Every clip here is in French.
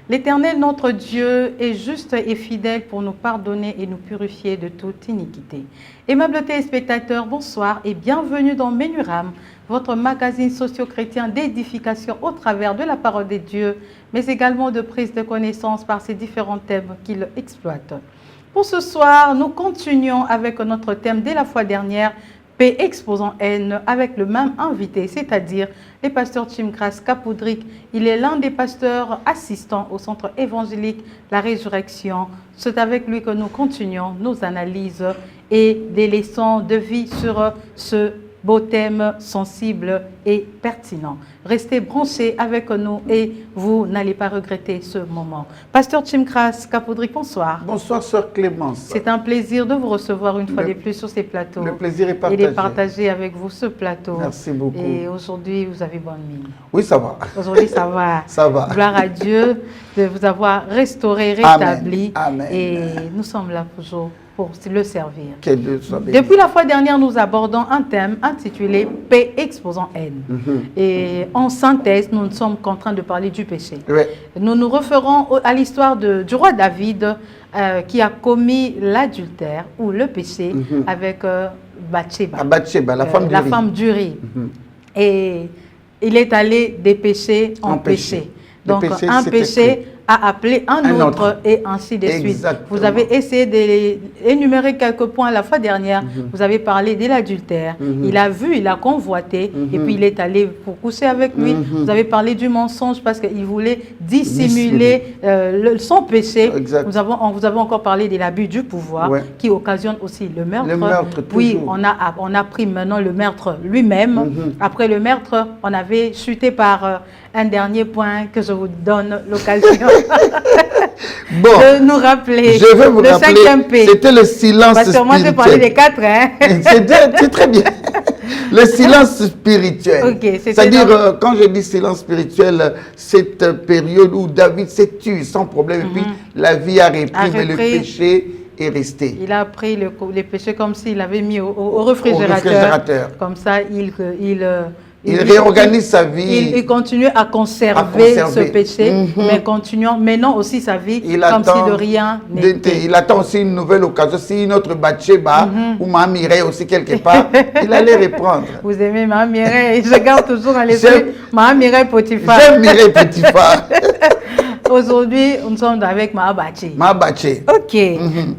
L'Éternel, notre Dieu, est juste et fidèle pour nous pardonner et nous purifier de toute iniquité. Aimables téléspectateurs, bonsoir et bienvenue dans Menuram, votre magazine socio-chrétien d'édification au travers de la parole de Dieu, mais également de prise de connaissance par ces différents thèmes qu'il exploite. Pour ce soir, nous continuons avec notre thème dès la fois dernière, paix exposant haine, avec le même invité, c'est-à-dire le pasteur Chimkras Kapudrik. Il est l'un des pasteurs assistants au centre évangélique La Résurrection. C'est avec lui que nous continuons nos analyses et des leçons de vie sur ce beau thème sensible et pertinent. Restez branchés avec nous et vous n'allez pas regretter ce moment. Pasteur Chimkras Kapudrik, bonsoir. Bonsoir, sœur Clémence. C'est un plaisir de vous recevoir une fois de plus sur ces plateaux. Le plaisir est partagé. Il est partagé avec vous ce plateau. Merci beaucoup. Et aujourd'hui, vous avez bonne mine. Oui, ça va. Aujourd'hui, ça va. Ça va. Gloire à Dieu de vous avoir restauré, rétabli. Amen. Et nous sommes là toujours pour le servir. Que Dieu soit béni. Depuis la fois dernière, nous abordons un thème intitulé « Paix exposant haine ». Et en synthèse, nous ne sommes qu'en train de parler du péché. Oui. Nous nous référons à l'histoire du roi David qui a commis l'adultère ou le péché avec Bathsheba. Bathsheba, la femme d'Uri. Et il est allé des péchés en péché. Donc un péché a appelé un autre et ainsi de suite. Exactement. Vous avez essayé d'énumérer quelques points la fois dernière. Vous avez parlé de l'adultère. Il a vu, il a convoité et puis il est allé pour coucher avec lui. Vous avez parlé du mensonge parce qu'il voulait dissimuler son péché. On vous avez encore parlé de l'abus du pouvoir qui occasionne aussi le meurtre. Le meurtre, puis on a pris maintenant le meurtre lui-même. Après le meurtre, on avait chuté par un dernier point que je vous donne l'occasion de nous rappeler. Je vais vous le rappeler, 5e P. c'était le silence Parce que moi, j'ai parlé des 4. Hein. C'est très bien. Le silence spirituel. C'est-à-dire, quand je dis silence spirituel, cette période où David s'est tué sans problème et puis la vie a repris, mais le péché est resté. Il a pris les péchés comme s'il avait mis au réfrigérateur. Comme ça, il réorganise sa vie. Il continue à conserver ce péché, mais continuant, menant aussi sa vie comme si de rien n'était. Il attend aussi une nouvelle occasion. Si notre Bathsheba ou ma Mireille aussi quelque part, il allait reprendre. Vous aimez ma Mireille? Je garde toujours à l'esprit ma Mireille Potiphar. J'aime Mireille Potiphar. Aujourd'hui, nous sommes avec Mahabachi. Mahabachi. Ok.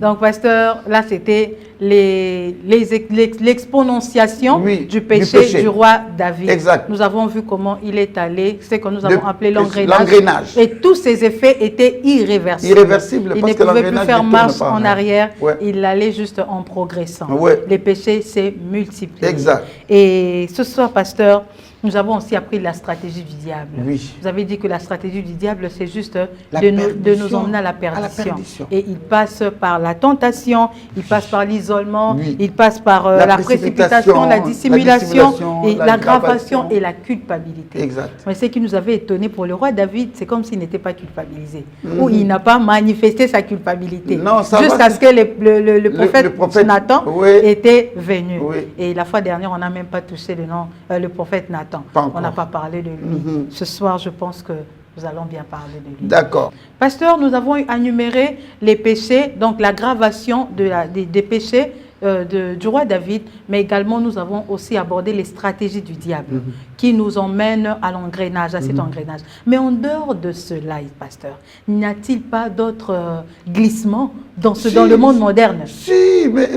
Donc, pasteur, là, c'était l'exponenciation du péché du roi David. Exact. Nous avons vu comment il est allé, ce que nous avons appelé l'engrenage. Et tous ces effets étaient irréversibles. Irréversibles. Il ne pouvait plus faire marche en arrière. Il allait juste en progressant. Les péchés s'est multipliés. Exact. Et ce soir, pasteur, nous avons aussi appris la stratégie du diable. Oui. Vous avez dit que la stratégie du diable, c'est juste de nous emmener à la perdition. Et il passe par la tentation, il passe par l'isolement, il passe par la précipitation, la dissimulation, et l'aggravation et la culpabilité. Exact. Mais ce qui nous avait étonné pour le roi David, c'est comme s'il n'était pas culpabilisé, ou il n'a pas manifesté sa culpabilité. Jusqu'à ce que le prophète Nathan était venu. Et la fois dernière, on n'a même pas touché le nom, le prophète Nathan. On n'a pas parlé de lui. Ce soir, je pense que nous allons bien parler de lui. D'accord. Pasteur, nous avons énuméré les péchés, donc l'aggravation des péchés du roi David, mais également nous avons aussi abordé les stratégies du diable qui nous emmènent à l'engrenage, à cet engrenage. Mais en dehors de cela, pasteur, n'y a-t-il pas d'autres glissements dans le monde moderne? Si, mais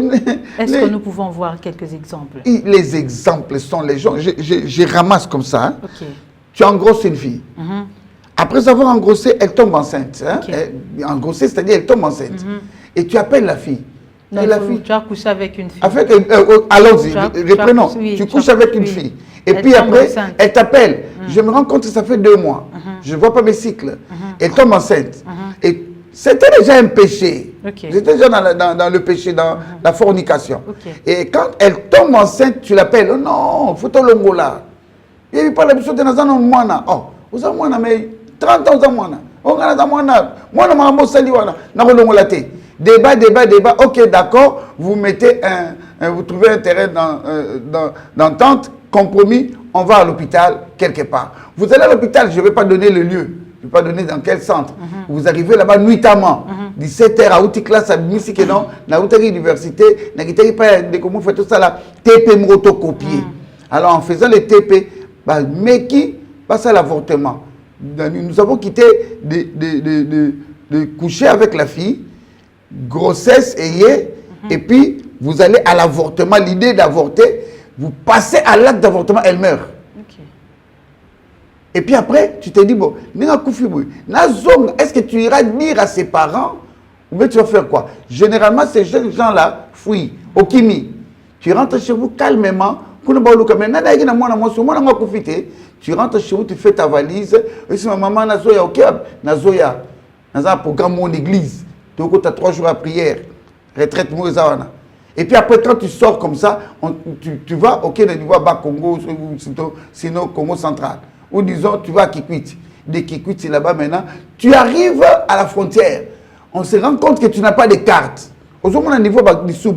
est-ce que nous pouvons voir quelques exemples? Les exemples sont les gens. Je ramasse comme ça. Hein. Okay. Tu engrosses une fille. Après avoir engrossé, elle tombe enceinte. Hein. Engrossé, c'est-à-dire elle tombe enceinte. Et tu appelles la fille. Non, tu as couché avec une fille. Allons-y, reprenons. Tu couches avec une fille. Et puis après, elle t'appelle. Je me rends compte que ça fait 2 mois. Je ne vois pas mes cycles. Elle tombe enceinte. Et c'était déjà un péché. J'étais déjà dans le péché, dans la fornication. Et quand elle tombe enceinte, tu l'appelles. Oh non, faut te l'ongo là. Il n'y a pas la chose de Nazan Moana. Oh, vous avez Moana, mais 30 ans de Moana. On a la Moana. Moana, Mambo Saliwana. N'a pas débat. Ok, d'accord. Vous mettez vous trouvez un terrain d'entente, compromis. On va à l'hôpital quelque part. Vous allez à l'hôpital, je ne vais pas donner le lieu. Je ne vais pas donner dans quel centre. Vous arrivez là-bas nuitamment. 17h à outil classe à musique non, na outil université, na guitare pas de comment fait tout ça là, TP motocopier. Alors en faisant les TP, mais qui passe à l'avortement. Nous avons quitté de coucher avec la fille, grossesse et puis vous allez à l'avortement, l'idée d'avorter, vous passez à l'acte d'avortement, elle meurt. Et puis après, tu te dis, bon, est-ce que tu iras dire à ses parents, ou bien tu vas faire quoi? Généralement, ces jeunes gens-là fuient, au Kimi. Tu rentres chez vous calmement, tu rentres chez vous, tu fais ta valise, et si ma maman nazoya, ok, nazoya, nazoya programme mon église, tu as 3 jours à prière, retraite Moïsawana. Et puis après, quand tu sors comme ça, tu vas au Bas Congo, sinon Congo central. Ou disons, tu vas à Kikwit. De Kikwit, c'est là-bas maintenant. Tu arrives à la frontière. On se rend compte que tu n'as pas de carte. Au niveau du sous,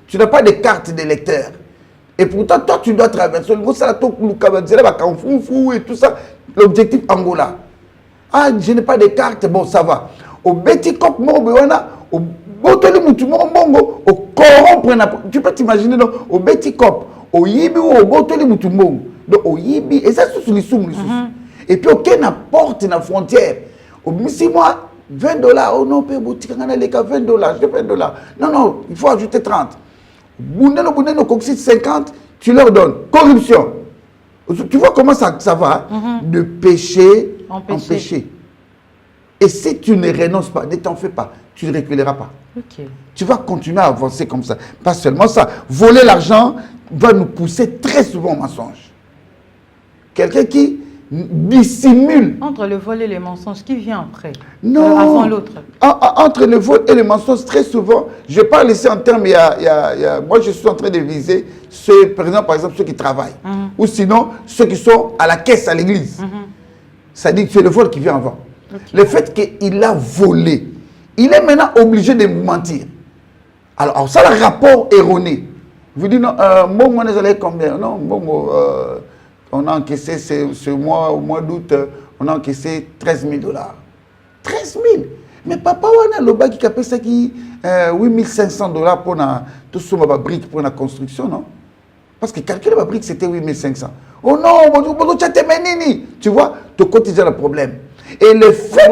tu n'as pas de carte de lecteur. Et pourtant, toi, tu dois traverser. Et tout ça. L'objectif Angola. Ah, je n'ai pas de carte. Bon, ça va. Au Betty Cop, au Botoli Mutumbongo, au corrompre. Tu peux t'imaginer, au Betty Cop, au Yibi ou au Botoli Mutumbongo. Donc, au Yibi, et ça, c'est sur les sous. Et puis, aucun apporte la frontière. Au 6 mois, $20. Oh non, boutique, $20. Je fais $20. Non, il faut ajouter 30. Boundeno, 50, tu leur donnes. Corruption. Tu vois comment ça va? De péché en péché. Et si tu ne renonces pas, ne t'en fais pas, tu ne reculeras pas. Tu vas continuer à avancer comme ça. Pas seulement ça. Voler l'argent va nous pousser très souvent au mensonge. Quelqu'un qui dissimule. Entre le vol et les mensonges, qui vient après? Non. Avant l'autre. Entre le vol et les mensonges, très souvent, je ne vais pas laisser en termes, moi je suis en train de viser ceux, par exemple ceux qui travaillent. Ou sinon, ceux qui sont à la caisse à l'église. Ça dit que c'est le vol qui vient avant. Le fait qu'il a volé, il est maintenant obligé de mentir. Alors ça, le rapport erroné. Vous dites, non, moi, vous allez combien? Non, on a encaissé ce mois, au mois d'août, on a encaissé $13 000. 13 000. Mais papa, on a le bas qui a payé ça qui $8 500 pour tout ce ma brique pour la construction, non? Parce que calculer ma brique, c'était 8 500. Oh non, tu vois, tu quotidien le problème. Et le fait.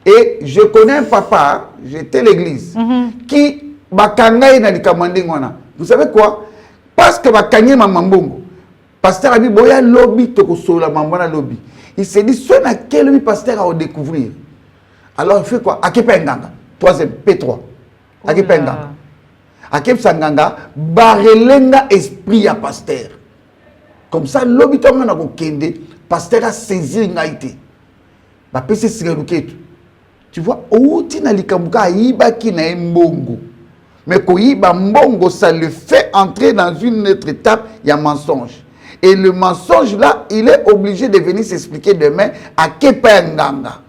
Et je connais un papa, j'étais à l'église, qui bakanga na likamandingona. Vous savez quoi? Parce que bakanye mamambongo. Pasteur a dit boya lobby to sola mambona lobby. Il s'est dit soit na quel pasteur a découvrir. Alors il fait quoi? Akepenganga. 3e P3. Akepenganga. Akepsanganga barelenga esprit à pasteur. Comme ça lobby to na ko kende, pasteur a saisi ngaité. Ba pese sigaruketu. Tu vois, outi na likamuka iba ki na mbongo. Mais ko iba mbongo, ça le fait entrer dans une autre étape, il y a mensonge. Et le mensonge là, il est obligé de venir s'expliquer demain à kepa nganga.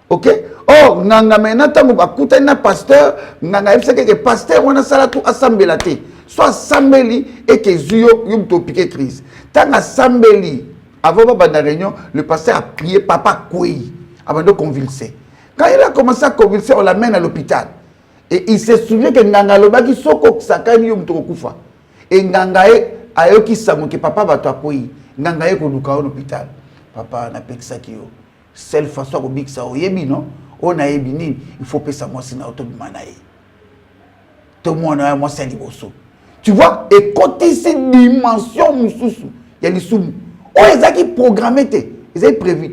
OK? Or, nganga maintenant tango bakuta na pasteur, nganga yebisa que pasteur wana sala tout assembelate. Soit sambeli et que zuyo yum to piquer crise. Tanga sambeli Avant la réunion, le pasteur a prié papa Kouei avant de convulser. Quand il a commencé à convulser, on l'amène à l'hôpital. Et il se souvient que Nganga Lobaki Soko Sakani Yomtokufa. Et Ngangae Ayoki Samo que papa va Kouei. Ngangae Konuka à l'hôpital. Papa n'a pas que ça qui est. Seule façon qu'on dit que ça yebi non. On a yebi il faut payer ça moi c'est na automanae. Tout le monde a moi c'est liboso. Tu vois, et côté cette dimension mususu, il y a les soumous. Oh, ils ont programmé, ils ont prévu.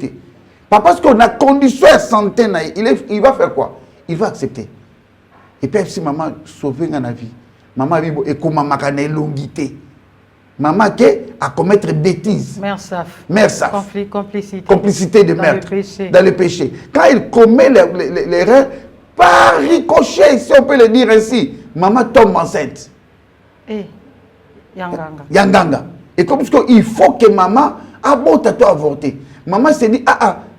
Pas parce qu'on a condition à santé, il va faire quoi? Il va accepter. Et puis si maman sauve dans la vie, maman et comme maman a une longuité. Maman qui a commettre bêtises. Mère Saf. Mère Saf. Complicité. Complicité de meurtre. Dans le péché. Quand il commet l'erreur, par ricochet, si on peut le dire ainsi, maman tombe enceinte. Eh, Yanganga. Yanganga. Et comme il faut que maman a beau tato avorter. Maman s'est dit,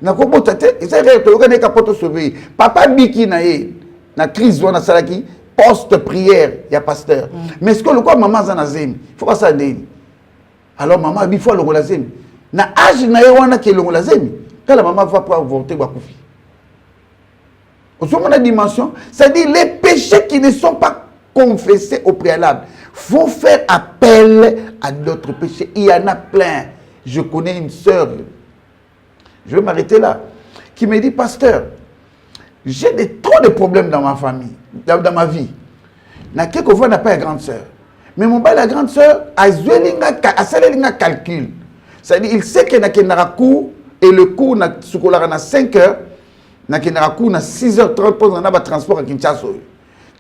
n'a pas beau tato, et ça est capote sauver. Papa biki na crise na salaki post prière, il y a pasteur. Mais ce que le quoi maman zanazem, il faut pas ça dire. Alors maman il faut le relazem. Na âge na yewana ke le relazem. Quand la maman va pas avorter va koufi. Au second la dimension, c'est-à-dire les péchés qui ne sont pas confessés au préalable. Faut faire appel à d'autres péchés. Il y en a plein. Je connais une sœur, je vais m'arrêter là, qui me dit, pasteur, j'ai trop de problèmes dans ma famille, dans ma vie. Quelquefois, on n'a pas une grande sœur. Mais mon père, la grande sœur, a un calcul. C'est-à-dire, il sait qu'il y a un cours, et le cours, il a 5 heures, il y a un cours, 6h30, pour un transport à Kinshasa.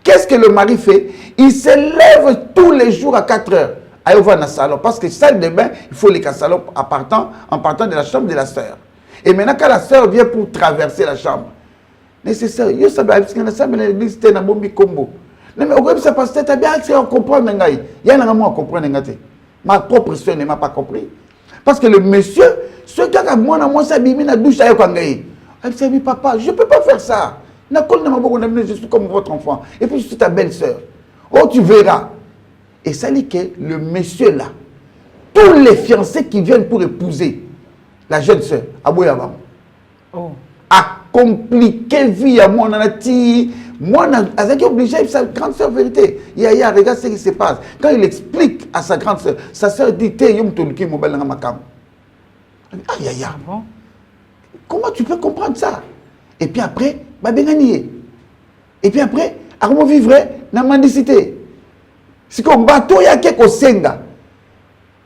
Qu'est-ce que le mari fait? Il se lève tous les jours à 4 heures. Il va dans le salon. Parce que salle de bain, il faut les salon en partant de la chambre de la sœur. Et maintenant, quand la sœur vient pour traverser la chambre, nécessaire, il y a l'église, il y a combo. Mais au ça parce que tu as bien accès à comprendre. Il y a un moment à comprendre. Ma propre sœur ne m'a pas compris. Parce que le monsieur, ce gars, moi, ça bimi na douche avec Kangaï. Elle dit, papa, je ne peux pas faire ça. Je suis comme votre enfant. Et puis je suis ta belle-sœur. Oh, tu verras. Et ça dit que le monsieur là, tous les fiancés qui viennent pour épouser la jeune sœur, Abouyabam, a compliqué vie à moi. Moi, je obligé, sa grande sœur vérité. Yaya, regarde ce qui se passe. Quand il explique à sa grande sœur, sa sœur dit, comment tu peux comprendre ça? Et puis après, et puis après, comment vivre dans la mendicité? C'est comme bateau, il y a quelques senga.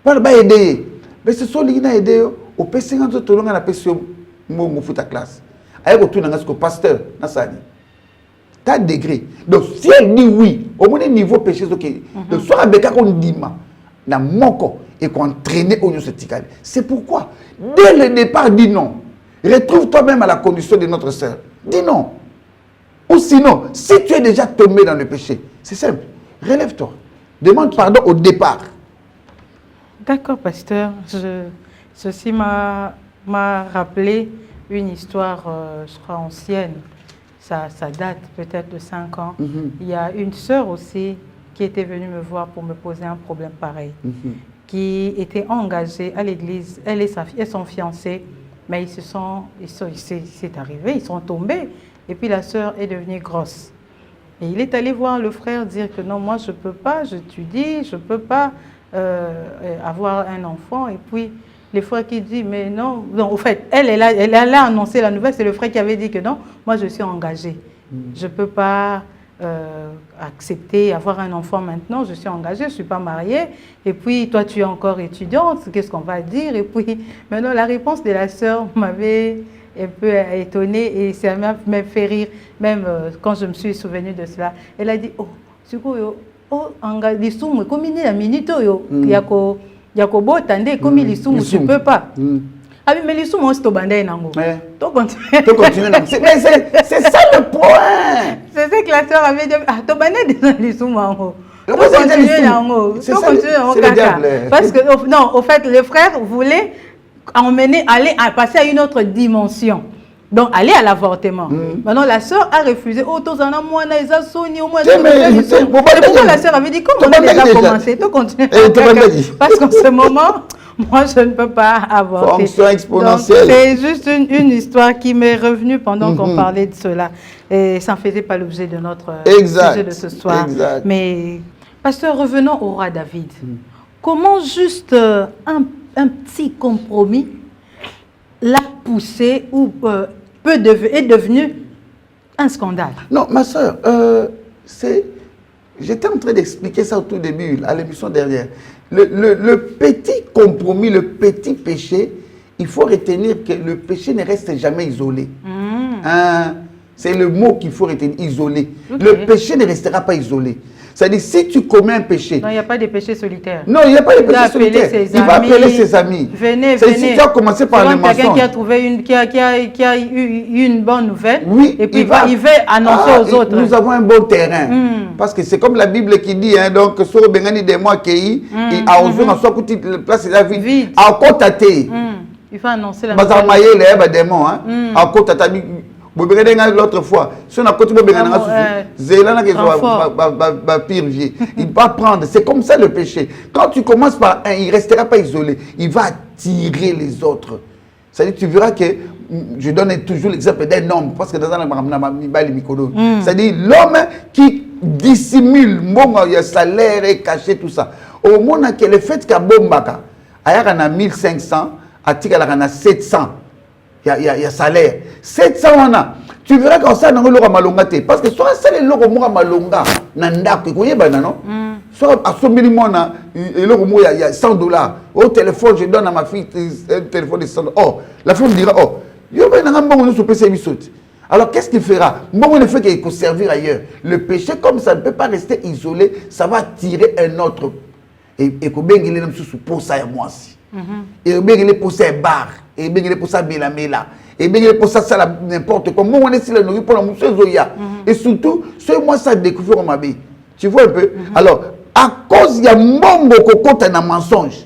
Pas de aider. Mais ce sont les gens qui aident. Au PC, tout le monde a PC mon foot à classe. Avec autour de ce pasteur, Nassani. 4 degrés. Donc, si elle dit oui, au moins niveau péché, ok. Donc, soit avec un dima, dans mon corps, et qu'on traîne au niveau de c'est pourquoi, dès le départ, dis non. Retrouve toi-même à la condition de notre sœur. Dis non. Ou sinon, si tu es déjà tombé dans le péché, c'est simple. Relève-toi. Demande pardon au départ. D'accord, pasteur. Ceci m'a rappelé une histoire, je crois, ancienne. Ça date peut-être de 5 ans. Il y a une sœur aussi qui était venue me voir pour me poser un problème pareil. Qui était engagée à l'église. Elle et son fiancé. Mais c'est arrivé, ils sont tombés. Et puis la sœur est devenue grosse. Et il est allé voir le frère dire que non, moi je ne peux pas, j'étudie, je ne peux pas avoir un enfant. Et puis le frère qui dit, mais non, en fait, elle a annoncé la nouvelle, c'est le frère qui avait dit que non, moi je suis engagée. Je ne peux pas accepter, avoir un enfant maintenant, je suis engagée, je ne suis pas mariée. Et puis toi tu es encore étudiante, qu'est-ce qu'on va dire? Et puis maintenant la réponse de la sœur m'avait un peu étonnée et ça m'a fait rire, même quand je me suis souvenue de cela. Elle a dit, oh, c'est quoi, oh, engagé, comme il y a une minute, il y a Yakobo, tandis comme il tu ne peux pas. Ah oui, mais les sous, moi, c'est au bandé, nango. Tu continues. C'est ça le point. C'est ça que la sœur avait dit. Ah, tu bandé, les sous, nango. Tu continues, nango. Parce que, non, au fait, le frère voulait aller passer à une autre dimension. Donc, aller à l'avortement. Maintenant, la sœur a refusé. Oh, tu as moi, tu as Sony, au moins. Pourquoi la sœur avait dit, comment on a déjà commencé? Tu continues. Parce qu'en ce moment, moi, je ne peux pas avorter. Fonction exponentielle. C'est juste une histoire qui m'est revenue pendant qu'on parlait de cela. Et ça ne faisait pas l'objet de notre sujet de ce soir. Exact. Mais, pasteur, revenons au roi David. Comment juste un petit compromis l'a poussé ou est devenu un scandale? Non, ma soeur, j'étais en train d'expliquer ça au tout début, à l'émission dernière. Le petit compromis, le petit péché, il faut retenir que le péché ne reste jamais isolé. Hein? C'est le mot qu'il faut retenir, isolé. Okay. Le péché ne restera pas isolé. C'est-à-dire, si tu commets un péché... Non, il n'y a pas de péché solitaire. Non, il n'y a pas de péché solitaire. Il va appeler ses amis. Venez. Si tu as commencé par le mensonge. Quelqu'un qui a trouvé qui a eu une bonne nouvelle. Oui, et puis il va annoncer aux autres. Nous avons un bon terrain. Parce que c'est comme la Bible qui dit, hein, donc, sur Bengani des mois qui a osé en soit côté de place de la vie. À côté. Il faut annoncer la nouvelle. Parce qu'il y a des démons, hein. À côté l'autre fois, si on a continué il va prendre, c'est comme ça le péché. Quand tu commences par un, il ne restera pas isolé, il va attirer les autres. C'est-à-dire, tu verras que, je donne toujours l'exemple d'un homme, parce que dans c'est-à-dire l'homme qui dissimule, il y a salaire et caché, tout ça. Au moment que le fait qu'à Bombaka, il y a 1500, à Tika, il y a 700. Il y a salaire. 700 wana. Tu verras quand ça n'a pas malonga te. Parce que soit ça les logo moura malonga nanda que koye bana non. Soit à ce minimum et logo il y a $100. Au téléphone je donne à ma fille un téléphone de 100 $. Oh, la femme dira oh, yo ben nga mbongo so pesa bisoti. Alors qu'est-ce qu'il fera? Mbongo ne fait qu'il faut servir ailleurs. Le péché comme ça ne peut pas rester isolé, ça va attirer un autre. Et ko bengile nam sous pour ça moi aussi. Et bengile pour ça bar. Et bien il est pour ça Bélamela. Et bien il est pour ça n'importe quoi. Moi on est sur le nourrir pour la mousse Zoya. Et surtout, c'est moi ça découvre ma vie. Tu vois un peu? Alors, à cause il y a mon cocotte un mensonge.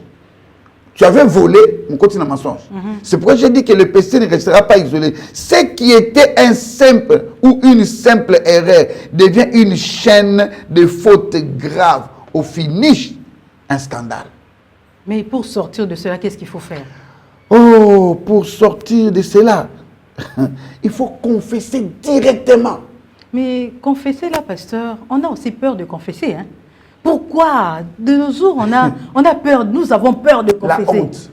Tu avais volé, mon côté un mensonge. C'est pourquoi j'ai dit que le péché ne restera pas isolé. Ce qui était un simple ou une simple erreur devient une chaîne de fautes graves. Au finish, un scandale. Mais pour sortir de cela, qu'est-ce qu'il faut faire? Oh, pour sortir de cela, il faut confesser directement. Mais confesser là, pasteur, on a aussi peur de confesser. Hein? Pourquoi? De nos jours, on a peur, nous avons peur de confesser. La honte.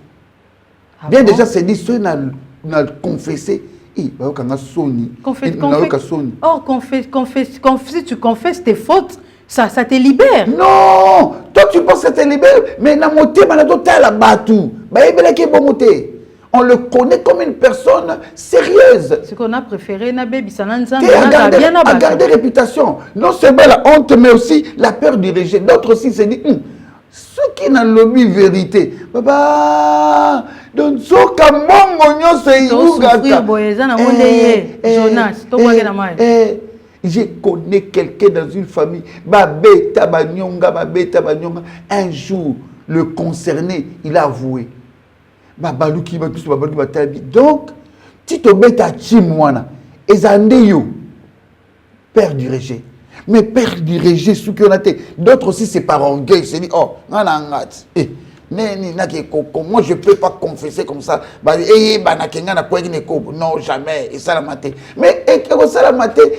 Bien déjà, c'est dit, ceux qui ont confessé, ils vont confesser. Or, si tu confesses tes fautes, ça te libère. Non, toi tu penses que ça te libère, mais dans mon thème, on le connaît comme une personne sérieuse. Ce qu'on a préféré, à garder réputation. Non seulement la honte, mais aussi la peur du rejet. D'autres aussi se disent, ceux qui n'ont l'objet vérité, papa, donc ce je connais quelqu'un dans une famille, un jour, le concerné, il a avoué. Donc, si tu es à Chimwana, père du rejet. Mais père du rejet, d'autres aussi, c'est par orgueil. C'est dit, oh, moi je ne peux pas confesser comme ça. Non, jamais. Et ça la maté. Mais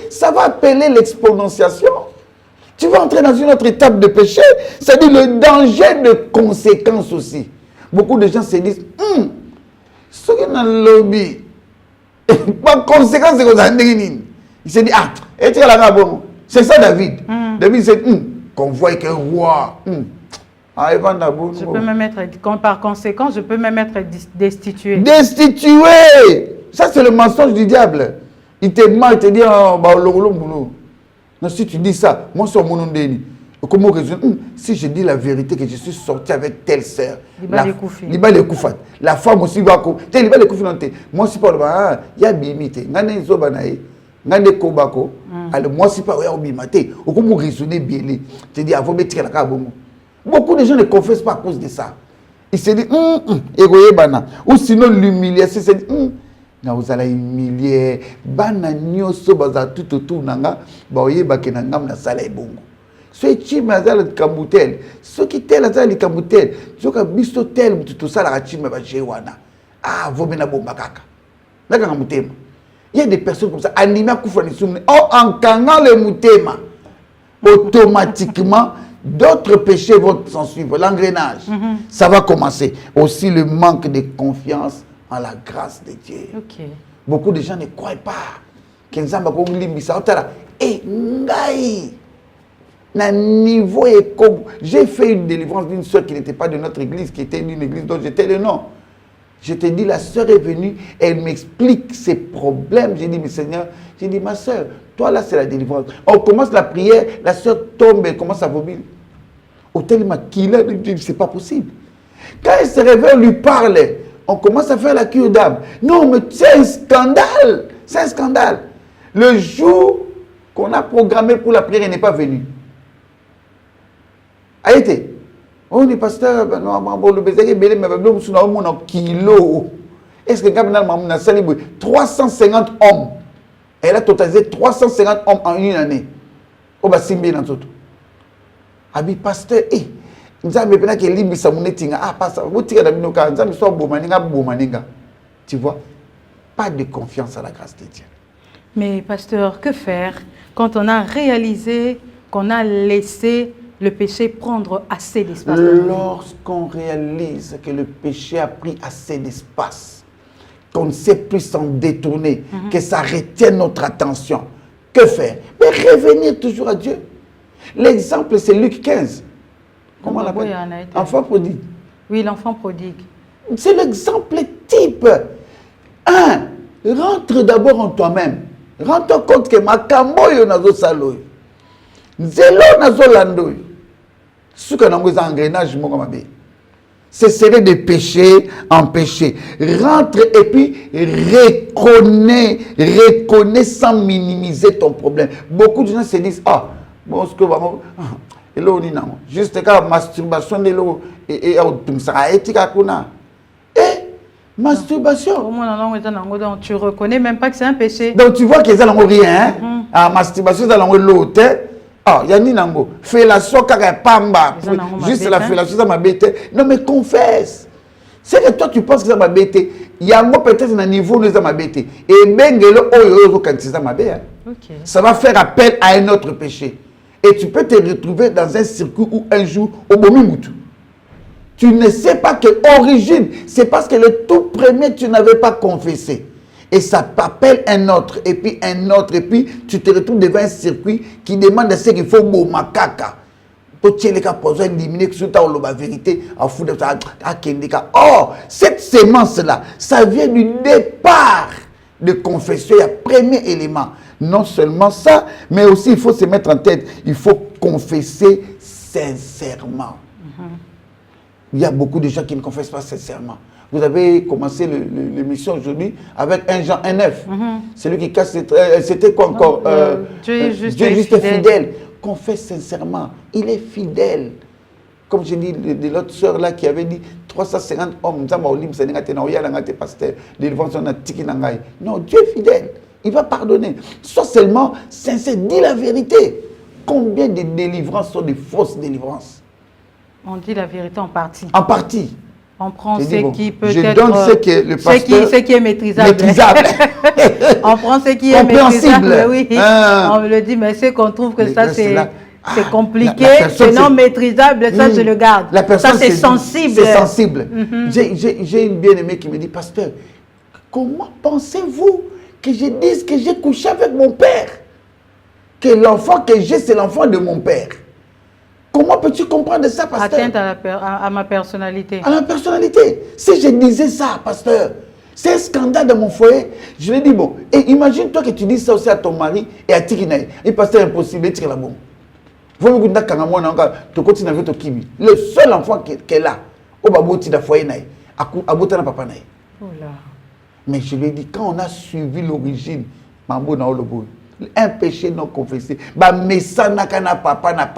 ça va appeler l'exponentiation. Tu vas entrer dans une autre étape de péché. C'est-à-dire le danger de conséquences aussi. Beaucoup de gens se disent, ce qui est dans le lobby, par conséquence, c'est qu'on a dit, il se dit, ah, et tu es là, bon. C'est ça David. David c'est qu'on voit qu'un roi. Je peux même être, par conséquent, je peux même être destitué. Destitué! Ça, c'est le mensonge du diable. Il te ment, il te dit, non, si tu dis ça, moi, c'est mon nom d'Élie. Comment raisonner? Si je dis la vérité que je suis sorti avec telle sœur, la femme aussi va moi aussi pas il y a bimité ngane zobanae ngane kobako alors moi aussi pas ouais obimate au comment raisonner bien tu dis avant mettre la kabongo. Beaucoup de gens ne confessent pas à cause de ça. Ils se disent ou sinon l'humiliation c'est na vous allez humilier bana nyoso baza tout autour nanga ba oyeba ke na ngam na sala ebongo. soki chime aza likambo tel soki tel aza likambo tel soki biso tel mutu tosalaka chime baje wana vomi na bomba kaka nakanga motema. Il y a des personnes comme ça animées akufa lisumu en kangant le motema automatiquement d'autres péchés vont s'en suivre, l'engrenage. Ça va commencer. Aussi le manque de confiance en la grâce de Dieu. Beaucoup de gens ne croient pas. J'ai fait une délivrance d'une soeur qui n'était pas de notre église, qui était d'une église dont j'étais le nom. Je te dis, la soeur est venue, elle m'explique ses problèmes. J'ai dit, mais Seigneur, j'ai dit, ma soeur, toi là c'est la délivrance. On commence la prière, la soeur tombe, elle commence à vomir. Au tel qu'il a, c'est pas possible. Quand elle se réveille, on lui parle, on commence à faire la cure d'âme. Non, mais c'est un scandale. C'est un scandale. Le jour qu'on a programmé pour la prière, elle n'est pas venue. A été. On est pasteur, est-ce que quand 350 hommes, elle a totalisé 350 hommes en une année. Au Bassimbi dans tout. Abi pasteur, tu vois, pas de confiance à la grâce de Dieu. Mais pasteur, que faire quand on a réalisé qu'on a laissé le péché prendre assez d'espace? Lorsqu'on réalise que le péché a pris assez d'espace, qu'on ne sait plus s'en détourner, que ça retient notre attention, que faire? Mais revenir toujours à Dieu. L'exemple, c'est Luc 15. Comment on l'appelle? Enfant prodigue. Oui, l'enfant prodigue. C'est l'exemple type. Rentre d'abord en toi-même. Rends-toi compte que ma kamboyo nazo saloy. Zelo nazo landoy. Ce que nous avons engrenage, ce serait de péché en péché. Rentre et puis reconnais sans minimiser ton problème. Beaucoup de gens se disent, bon, ce que juste quand masturbation de l'eau et masturbation. Tu reconnais même pas que c'est un péché. Donc tu vois qu'ils n'ont rien. Masturbation, ils ont l'eau. Yanni Nango, fellation pamba, juste la fellation ça m'a bêté. Non mais confesse. C'est que toi tu penses que ça m'a bêté. Yango peut-être un niveau où ça m'a bêté. Et Bengelo oyo quand ça m'a bêté. Ça va faire appel à un autre péché. Et tu peux te retrouver dans un circuit où un jour au Bomimutu. Tu ne sais pas que origine, c'est parce que le tout premier tu n'avais pas confessé. Et ça t'appelle un autre, et puis un autre, et puis tu te retrouves devant un circuit qui demande à ce qu'il faut makaka. Pour que tu aies éliminer la vérité, or, cette sémence-là, ça vient du départ de confession. Il y a premier élément. Non seulement ça, mais aussi il faut se mettre en tête, il faut confesser sincèrement. Il y a beaucoup de gens qui ne confessent pas sincèrement. Vous avez commencé l'émission aujourd'hui avec 1 Jean 1,9. Celui qui casse, c'était quoi encore? Dieu est juste fidèle. Confesse sincèrement. Il est fidèle. Comme je dis de l'autre sœur là qui avait dit 350 hommes. Non, Dieu est fidèle. Il va pardonner. Sois seulement sincère. Dis la vérité. Combien de délivrances sont des fausses délivrances? On dit la vérité en partie. En partie. On prend ce qui peut être... Je donne ce que le pasteur... Ce qui est maîtrisable. On prend ce qui est maîtrisable, oui. On le dit, mais c'est qu'on trouve que ça, c'est compliqué, c'est non maîtrisable, ça, je le garde. Ça, c'est sensible. C'est sensible. J'ai une bien-aimée qui me dit, pasteur, comment pensez-vous que je dise que j'ai couché avec mon père? Que l'enfant que j'ai, c'est l'enfant de mon père. Comment peux-tu comprendre ça, pasteur? Atteinte à ma personnalité. À ma personnalité. Si je disais ça, pasteur, c'est un scandale dans mon foyer. Je lui ai dit, bon, et imagine-toi que tu dis ça aussi à ton mari et à Tikinaï. Et pasteur, impossible, et la bombe. Le seul enfant qu'elle a, mais je lui ai dit, quand on a suivi l'origine, un péché non confessé, papa na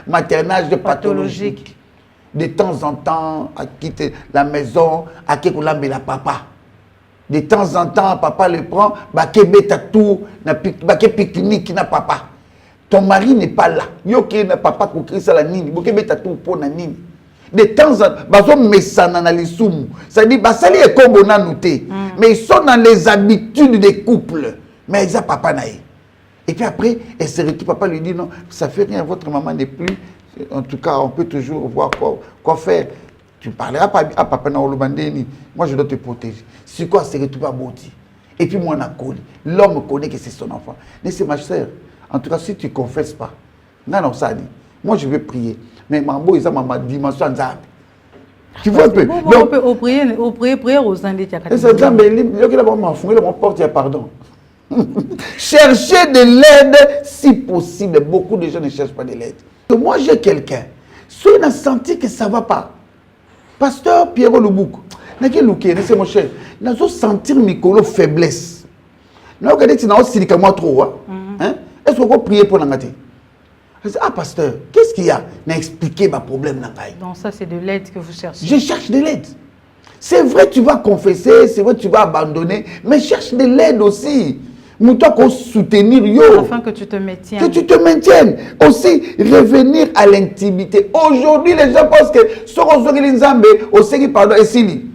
maternage de pathologique. De temps en temps, à quitter la maison, à quitter la papa. De temps en temps, papa le prend, tout, pique-nique na papa. ton mari n'est pas là. Yo qui n'a papa qui ça la nini, boké beta tout pour na nini. De temps en temps, bazo mesana na lisumu. Ça dit basali e kombo na noté. Mais ils sont dans les habitudes des couples. Mais ils a papa naï. Et puis après, elle se retrouve, papa lui dit non, ça fait rien, votre maman n'est plus. En tout cas, on peut toujours voir quoi faire. Tu parleras pas à papa na olobandeni. Moi je dois te protéger. C'est quoi se retrouve à Boti. Et puis moi on a collé. L'homme connaît que c'est son enfant. Mais c'est ma soeur. En tout cas, si tu ne confesses pas, non, ça dit. Moi, je vais prier. Mais Mambo, ils ont ma dimension en Zambie. Tu vois un peu. On peut prier aux Indiens. Pardon. Cherchez de l'aide si possible. Beaucoup de gens ne cherchent pas de l'aide. Moi, j'ai quelqu'un. Si on a senti que ça ne va pas, Pasteur Pierrot Lubouk, c'est mon cher. Nous avons senti mes faiblesse. Nous avons regardé que nous avons trop. Est-ce qu'on peut prier pour l'angati? Ah, pasteur, qu'est-ce qu'il y a? N'a expliqué ma problème. Donc ça, c'est de l'aide que vous cherchez. Je cherche de l'aide. C'est vrai, tu vas confesser, c'est vrai, tu vas abandonner, mais cherche de l'aide aussi. Nous devons soutenir yo. Afin que tu te maintiennes. Que tu te maintiennes. Aussi, revenir à l'intimité. Aujourd'hui, les gens pensent que ce qu'on pardon, et si.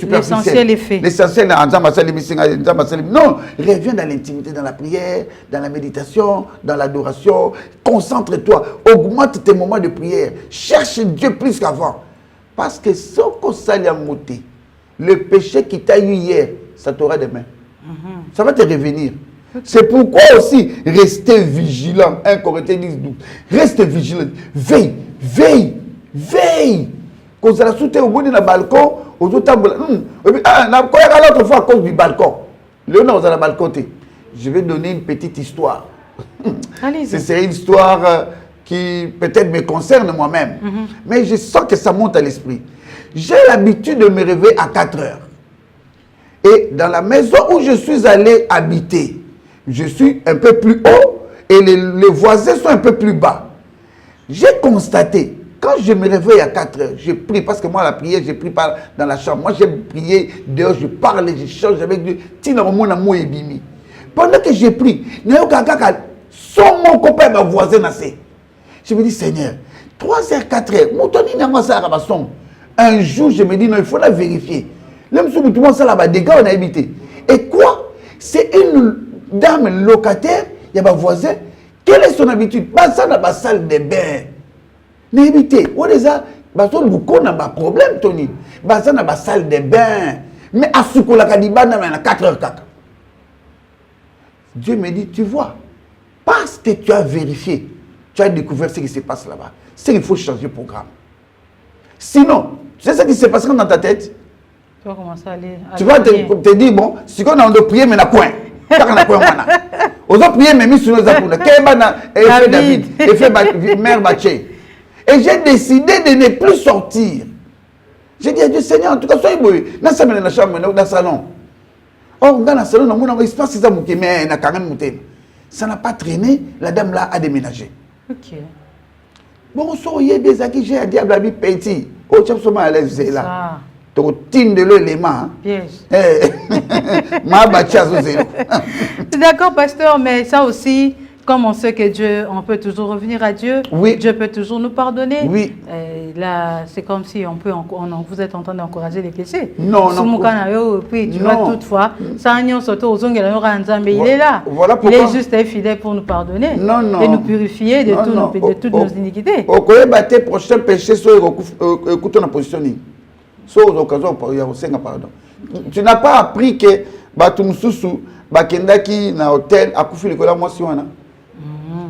L'essentiel est fait. L'essentiel, non, reviens dans l'intimité, dans la prière, dans la méditation, dans l'adoration. Concentre-toi, augmente tes moments de prière. Cherche Dieu plus qu'avant. Parce que ce qu'on s'allie à monter, le péché qui t'a eu hier, ça t'aura demain. Ça va te revenir. C'est pourquoi aussi, restez vigilant. 1 Corinthiens 10, 12. Reste vigilant. Veille, veille, veille. Quand vous allez sauter au bout d'un balcon, vous l'autre fois à cause du balcon. Léonard, vous allez balcoter. Je vais donner une petite histoire. C'est une histoire qui peut-être me concerne moi-même. Mais je sens que ça monte à l'esprit. J'ai l'habitude de me réveiller à 4 heures. Et dans la maison où je suis allé habiter, je suis un peu plus haut et les voisins sont un peu plus bas. J'ai constaté, quand je me réveille à 4 heures, je prie, parce que moi la prière, je prie pas dans la chambre. Moi j'ai prié dehors, je parle, je change avec Dieu. Pendant que j'ai pris, mon copain, ma voisin, je me dis, Seigneur, 3 heures, 4 heures, un jour je me dis, non, il faut la vérifier. Même si tout le monde a des dégâts, on a habité. Et quoi? C'est une dame locataire, il y a un voisin. Quelle est son habitude? Ça dans la salle de bain. N'habitez. On les a. Beaucoup n'a pas problème, Tony. Ça dans la salle de bain. Mais à ce qu'on a dit, il y a 4 heures. Dieu me dit, tu vois, parce que tu as vérifié, tu as découvert ce qui se passe là-bas. C'est qu'il faut changer de programme. Sinon, tu sais ce qui se passe dans ta tête? Tu vas commencer à aller. Tu vas te dire, bon, si on a de prier, mais on a point. On a prié, mais sur nos apôtres. Effet David, effet mère Baché. Et j'ai décidé de ne plus sortir. J'ai dit à Dieu, Seigneur, en tout cas, soyez beau. Dans la chambre, dans le salon. Or, dans le salon, il se passe ça, mais ça n'a pas traîné. La dame là a déménagé. Ok. Bon, soyez des acquis, j'ai un diable à vie petit. Oh, tu as à l'aise là. Tu de l'élément. Piège. D'accord, pasteur, mais ça aussi, comme on sait que Dieu, on peut toujours revenir à Dieu, oui. Dieu peut toujours nous pardonner. Oui. Là, c'est comme si vous êtes en train d'encourager les péchés. Non, non. Puis tu vois toutefois, ça il est là. Voilà il est juste et fidèle pour nous pardonner et nous purifier de toutes nos iniquités. Prochain péché, écoute la position. Pardon. Tu n'as pas appris que Batumsusu, Bakendaki, na hôtel, a couffé le collant, moi, si on a.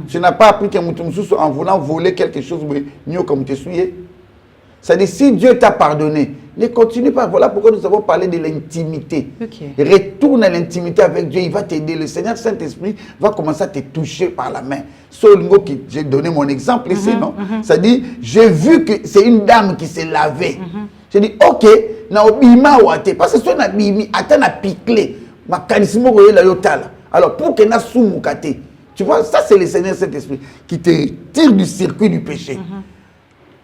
Tu n'as pas appris que Mutumsusu, en voulant voler quelque chose, mieux comme tu es. C'est-à-dire, si Dieu t'a pardonné, ne continue pas. Voilà pourquoi nous avons parlé de l'intimité. Okay. Retourne à l'intimité avec Dieu, il va t'aider. Le Seigneur Saint-Esprit va commencer à te toucher par la main. Solngo, j'ai donné mon exemple ici, non? C'est-à-dire, j'ai vu que c'est une dame qui s'est lavée. J'ai dit, ok, na obima wate, parce que si on a bimi, attends na piclé, ma charisme la yotala. Alors pour que na soumukate, tu vois, ça c'est le Seigneur Saint-Esprit qui te tire du circuit du péché.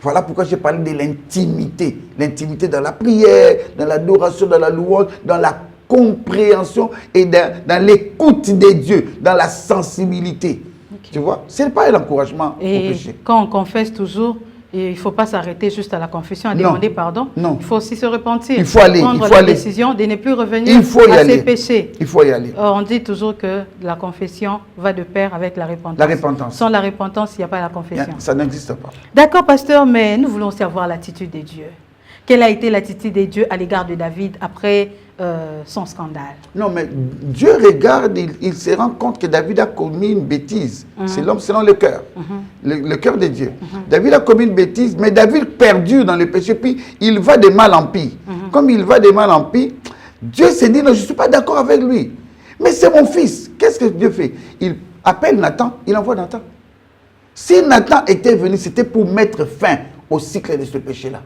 Voilà pourquoi j'ai parlé de l'intimité. L'intimité dans la prière, dans l'adoration, dans la louange, dans la compréhension et dans l'écoute des dieux, dans la sensibilité. Okay. Tu vois, ce n'est pas l'encouragement au péché. Quand on confesse toujours, il ne faut pas s'arrêter juste à la confession, à demander pardon. Non. Il faut aussi se repentir. Il faut aller. Prendre la décision de ne plus revenir à ses péchés. Il faut y aller. On dit toujours que la confession va de pair avec la repentance. La repentance. Sans la repentance, il n'y a pas la confession. Ça n'existe pas. D'accord, pasteur, mais nous voulons savoir l'attitude de Dieu. Quelle a été l'attitude de Dieu à l'égard de David après son scandale? Non, mais Dieu regarde, il se rend compte que David a commis une bêtise. C'est l'homme selon le cœur, le cœur de Dieu. David a commis une bêtise, mais David perdure dans le péché, puis il va de mal en pire. Comme il va de mal en pire, Dieu s'est dit, non, je ne suis pas d'accord avec lui. Mais c'est mon fils. Qu'est-ce que Dieu fait? Il appelle Nathan, il envoie Nathan. Si Nathan était venu, c'était pour mettre fin au cycle de ce péché-là.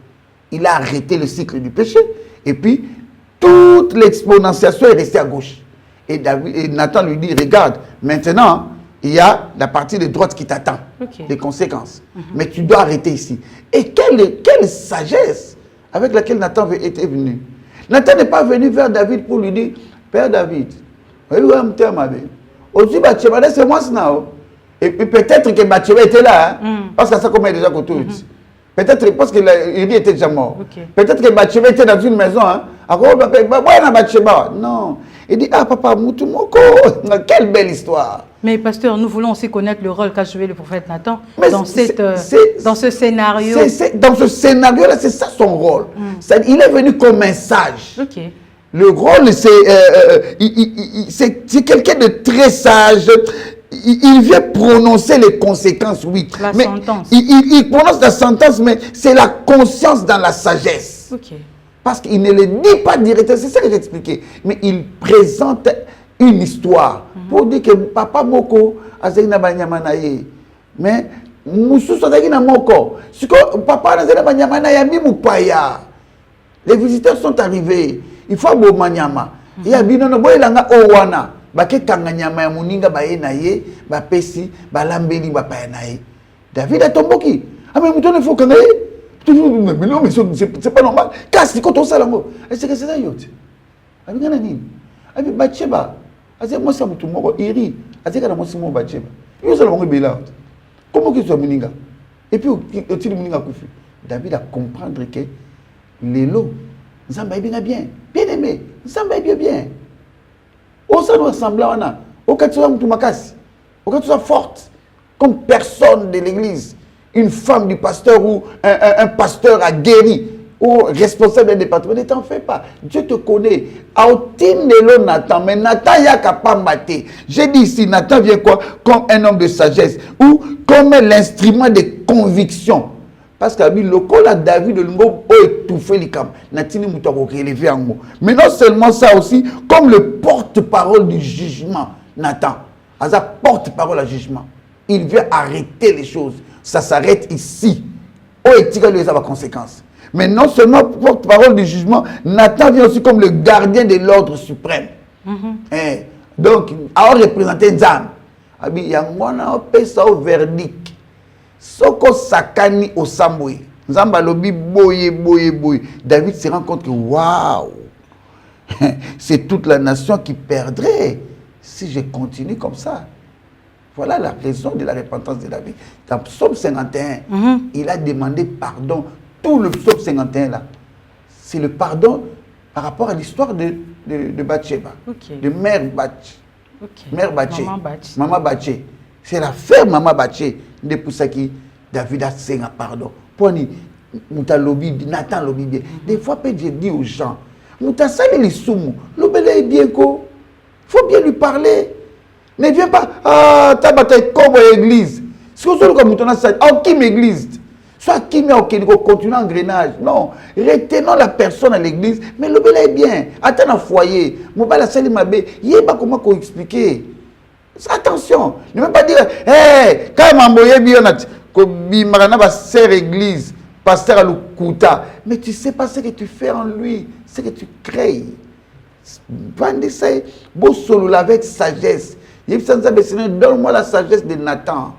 Il a arrêté le cycle du péché. Et puis, toute l'exponentiation est restée à gauche. Et Nathan lui dit, regarde, maintenant, il y a la partie de droite qui t'attend. Les conséquences. Mais tu dois arrêter ici. Et quelle sagesse avec laquelle Nathan était venu. Nathan n'est pas venu vers David pour lui dire, Père David, c'est moi ça. Et puis peut-être que Bathsheba était là, parce que ça comme déjà côté. Peut-être parce qu'il était déjà mort. Peut-être que Bathsheba était dans une maison. Non. Il dit, ah papa, quelle belle histoire. Mais pasteur, nous voulons aussi connaître le rôle qu'a joué le prophète Nathan dans ce scénario. Dans ce scénario-là, c'est ça son rôle. Il est venu comme un sage. Le rôle, c'est quelqu'un de très sage. Il vient prononcer les conséquences, oui. La sentence. Il prononce la sentence, mais c'est la conscience dans la sagesse. Parce qu'il ne le dit pas directement, c'est ça que j'ai expliqué. Mais il présente une histoire pour dire que papa moko azena banyamanaye. Mais mususu azaki moko. Si papa azena banyamanaye mi paya. Les visiteurs sont arrivés. Il faut bo manyama. Il y a binono boyelanga owana. Bake kanganyama ya muninga baye na ye, ba pesi, ba lambeli ba paye na ye. David a tomboki. Ah mais mutone faut kangaye. Mais non, mais c'est pas normal. Casse quand on salango. Est-ce que c'est ça yote? Abi ngana nini? Abi Bathsheba. Aze moi ça mutu moko iri. Aze kana moi simo Bathsheba. Yo ça longo bela. Comment que soit muninga? Et puis au tili muninga kufi. David a comprendre que l'élo Nzamba est bien. Bien aimé. Nzamba est bien. On s'en ressemble à au cas où tu m'as au cas où tu es forte, comme personne de l'église, une femme du pasteur ou un pasteur a guéri, ou responsable d'un département, ne t'en fais pas. Dieu te connaît. Nathan, mais Nathan y a pas maté. J'ai dit ici, Nathan vient quoi? Comme un homme de sagesse ou comme l'instrument de conviction. Parce que le col à David de Lungo a étouffé les camps. Natini Moutako relevé en mot. Mais non seulement ça aussi, comme le porte-parole du jugement, Nathan. Asa porte-parole à jugement. Il vient arrêter les choses. Ça s'arrête ici. Oh, et tire les conséquences. Mais non seulement porte-parole du jugement, Nathan vient aussi comme le gardien de l'ordre suprême. Donc, à représenter Nzam. Il y a un verdict. Soko sakani osamboy. Nzamba lobi boye. David se rend compte que waouh, c'est toute la nation qui perdrait si je continue comme ça. Voilà la raison de la repentance de David. Dans Psaume 51, il a demandé pardon. Tout le Psaume 51 là, c'est le pardon par rapport à l'histoire de Bathsheba, de Mère Bathsheba. Mère Bathsheba. Maman Bathsheba. C'est la frère Maman Bathsheba de Poussaki. David a fait un pardon. Pour Nathan lobi bien. Des fois, je dis aux gens, Mouta sali les soumou, l'obélé est bien quoi. Faut bien lui parler. Ne viens pas, ah, ta bataille comme l'église. Si vous avez comme Mouta sali, ah, qui m'église? Soit qui m'a continue en grenage. Non, retenons la personne à l'église, mais l'obélé est bien. Attends un foyer. Mouba sali mabé, il pas comment qu'on expliquer. Attention, ne veux pas dire, hé, quand m'envoyer bien, Marana va sœur église, pasteur à l'Ukuta, mais tu sais pas ce que tu fais en lui, ce que tu crées. Beau solo avec sagesse. Donne-moi la sagesse de Nathan.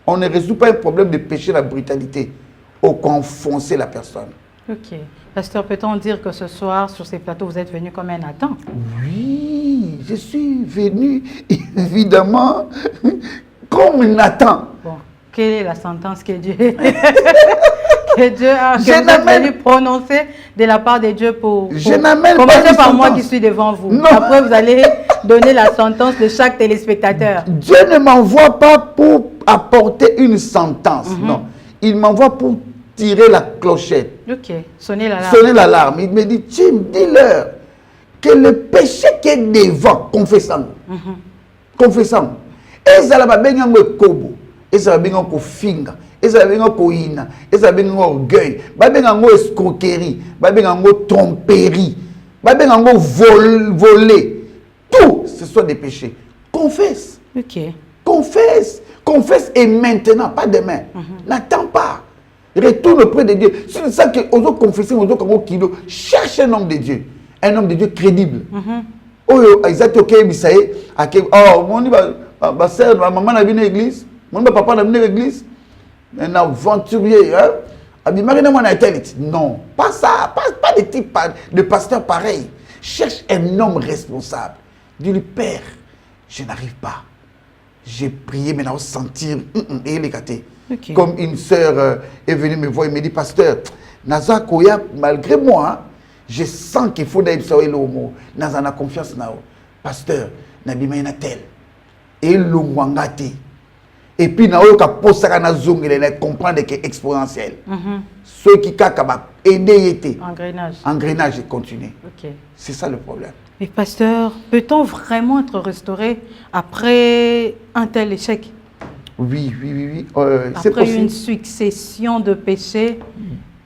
On ne résout pas un problème de péché, la brutalité, au qu'enfoncer la personne. Ok. Pasteur, peut-on dire que ce soir, sur ces plateaux, vous êtes venu comme un Nathan? Oui, je suis venu, évidemment, comme Nathan. Bon, quelle est la sentence que Dieu, que Dieu a venu prononcer de la part de Dieu pour commencer par moi qui suis devant vous. Non. Après, vous allez donner la sentence de chaque téléspectateur. Dieu ne m'envoie pas pour apporter une sentence, non. Il m'envoie pour tirer la clochette. Ok, sonner l'alarme. Sonner l'alarme. Il me dit, Tim, dis-leur que le péché qui est devant, confessons. Confessons. Et ça va bien en kobo, et ça va bien en finga, et ça va bien en ina, et ça va bien en orgueil, va bien en escroquerie, va bien en tromperie, va bien en voler. Tout, ce sont des péchés. Confesse. Ok. Confesse. Confesse et maintenant, pas demain. N'attends pas. Retourne auprès de Dieu. C'est ça que aux autres confesser, aux autres kilo, cherche un homme de Dieu. Un homme de Dieu crédible. Oh, exactement, ok, Bisaïe. Oh, mon dit, ma soeur, ma maman a venu à l'église. Mon papa a venu à l'église. Un aventurier. Non, pas ça. Pas de type de pasteur pareil. Cherche un homme responsable. Dis-lui, Père, je n'arrive pas. J'ai prié, maintenant sentir. Et il est gâté. Okay. Comme une sœur est venue me voir et me dit, pasteur, Naza Koya, malgré moi, je sens qu'il faut d'aller sur l'homo. Naza na confiance na pasteur, Nabima ina tel. Et l'omwangate. Et puis na oyo ka posaka na zongele na comprendre que exponentiel. Ceux qui kaka aider été. Engrenage. Engrenage et continuer. Okay. C'est ça le problème. Mais pasteur, peut-on vraiment être restauré après un tel échec? Oui. Après une succession de péchés,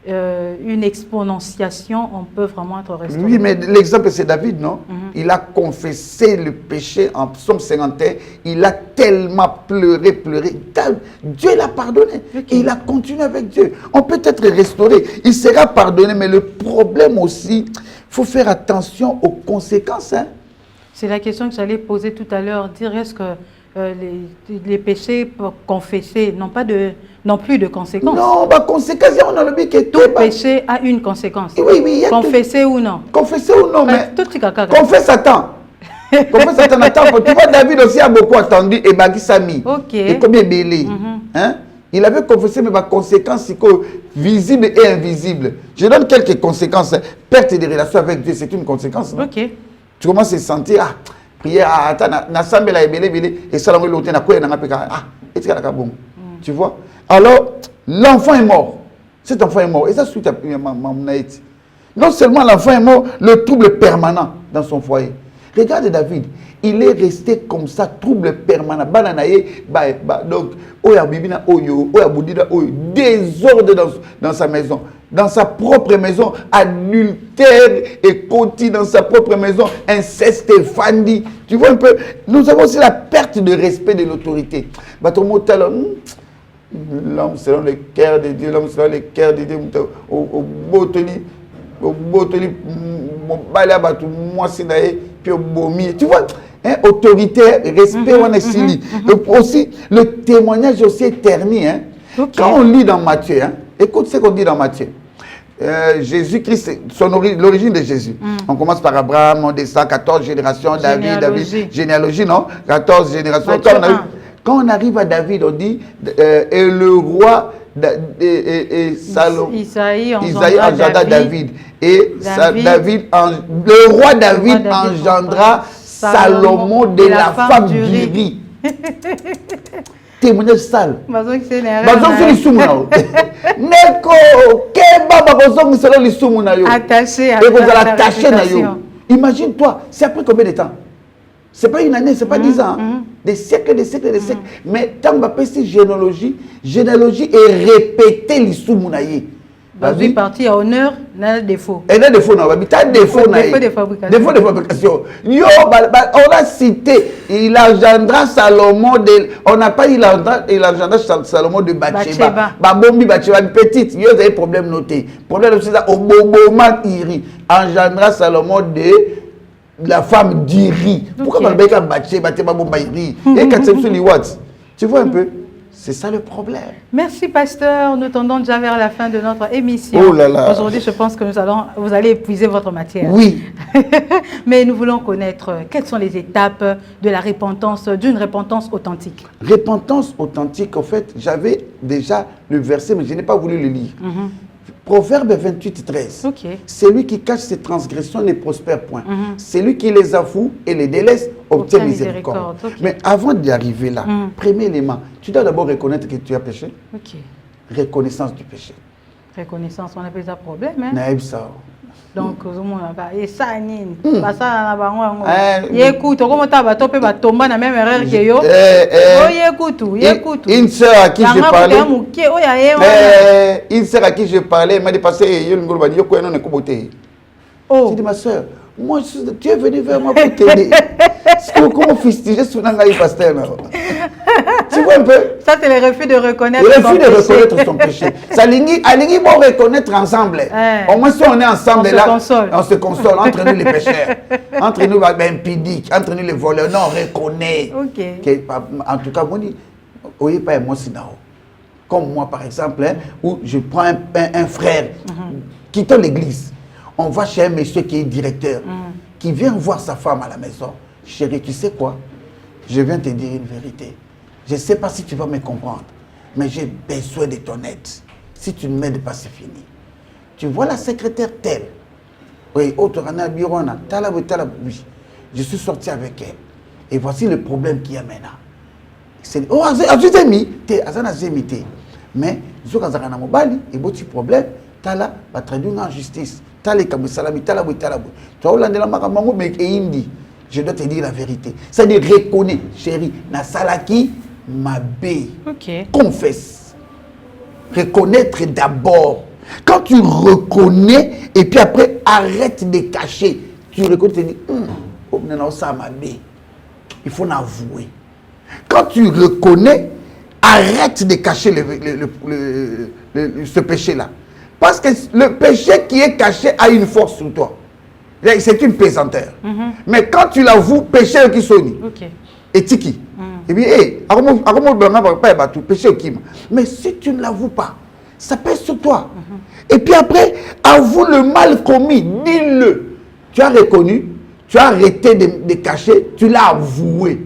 une exponentiation, on peut vraiment être restauré. Oui, mais l'exemple c'est David, non? Il a confessé le péché en psaume 51. Il a tellement pleuré. Dieu l'a pardonné. Okay. Et il a continué avec Dieu. On peut être restauré. Il sera pardonné, mais le problème aussi, il faut faire attention aux conséquences. Hein? C'est la question que j'allais poser tout à l'heure. Dire est-ce que les péchés confessés n'ont plus de conséquences. Non, conséquences, on a le but que tout péché a une conséquence. Oui, confessé ou non. Confessé ou non, mais confesse Satan. Confesse Satan. Tu vois, David aussi a beaucoup attendu et Bagi Sami. Ok. Et combien belé. Il avait confessé, mais ma conséquence, c'est visible et invisible. Je donne quelques conséquences. Perte de relations avec Dieu, c'est une conséquence. Non? Ok. Tu commences à sentir, prière, et ça, tu vois? Alors, l'enfant est mort. Cet enfant est mort. Et ça, suite à non seulement l'enfant est mort, le trouble permanent dans son foyer. Regarde David, il est resté comme ça, trouble permanent. Donc, désordre dans sa maison. Dans sa propre maison, adultère et côté dans sa propre maison, inceste et fandi. Tu vois un peu, nous avons aussi la perte de respect de l'autorité. L'homme selon le cœur de Dieu, l'homme selon le cœur de Dieu, au tu vois, hein, autoritaire, respect, on est sili. Aussi, le témoignage aussi est terni. Hein. Okay. Quand on lit dans Matthieu, hein, écoute ce qu'on dit dans Matthieu. Jésus-Christ, l'origine de Jésus. On commence par Abraham, on descend 14 générations, David, généalogie, non? 14 générations. Quand on arrive à David, on dit, et le roi Isaïe engendra David. Et le roi David engendra Salomon de la femme du riz. Témoignage sale. Attaché à la. Imagine-toi, c'est après combien de temps? C'est pas une année, c'est pas 10 ans. Des siècles, des siècles, des siècles. Mais tant que c'est généalogie est répétée l'issumounaye. Vas-y, parti à honneur, n'a défaut. Et n'a défaut, non, t'as défaut, défaut de fabrication. Défaut de fabrication. Yo, on a cité, il engendra Salomon de, on n'a pas dit il engendra Salomon de Bathsheba. Babombi Bathsheba, petite, il y a des problèmes notés. Problème c'est ça, au Boboman Iri, engendra Salomon de la femme d'Iri. Pourquoi on a Bathsheba, Bomba Iri? Et quand c'est sur les watts, tu vois un peu? C'est ça le problème. Merci, pasteur. Nous tendons déjà vers la fin de notre émission. Oh là là. Aujourd'hui, je pense que vous allez épuiser votre matière. Oui. Mais nous voulons connaître quelles sont les étapes de la repentance, d'une repentance authentique. Repentance authentique, en fait, j'avais déjà le verset, mais je n'ai pas voulu le lire. Proverbe 28, 13. Okay. Celui qui cache ses transgressions ne prospère point. Celui qui les avoue et les délaisse obtient miséricorde. Okay. Mais avant d'y arriver là, premier élément, tu dois d'abord reconnaître que tu as péché. Okay. Reconnaissance du péché. Reconnaissance, on appelle ça problème. Hein? Donc, et ça, écoute, comment tu vas tomber dans la même erreur que yo. Une sœur à qui je parlais, m'a dit j'ai dit, ma sœur, moi, tu es venu vers moi pour t'aider. Comment fustiger son pasteur? Tu vois un peu? Ça, c'est le refus de reconnaître son péché. Ça, Aligui, bon reconnaître ensemble. Au moins, si on est ensemble, on se console entre nous les pécheurs. Entre nous, impudiques, entre nous les voleurs. Non, on reconnaît. Okay. En tout cas, moi, oui, pas moi, comme moi, par exemple, où je prends un frère, quittant l'église. On va chez un monsieur qui est directeur, qui vient voir sa femme à la maison. Chérie, tu sais quoi? Je viens te dire une vérité. Je ne sais pas si tu vas me comprendre, mais j'ai besoin de ton aide. Si tu ne m'aides pas, c'est fini. Tu vois la secrétaire telle. Oui, oui. Je suis sorti avec elle. Et voici le problème qu'il y a maintenant. C'est oh, mais je suis un problème. Tala va traduire en justice. Je dois te dire la vérité. C'est-à-dire reconnaître, chérie, na salaki mabé. Confesse. Reconnaître d'abord. Quand tu reconnais et puis après arrête de cacher, tu reconnais, tu dis, il faut l'avouer. Quand tu reconnais, arrête de cacher ce péché-là. Parce que le péché qui est caché a une force sur toi. C'est une pesanteur. Mais quand tu l'avoues, péché qui sonne. Et tiki. Et bien, péché qui. Mais si tu ne l'avoues pas, ça pèse sur toi. Et puis après, avoue le mal commis. Dis-le. Tu as reconnu, tu as arrêté de cacher, tu l'as avoué.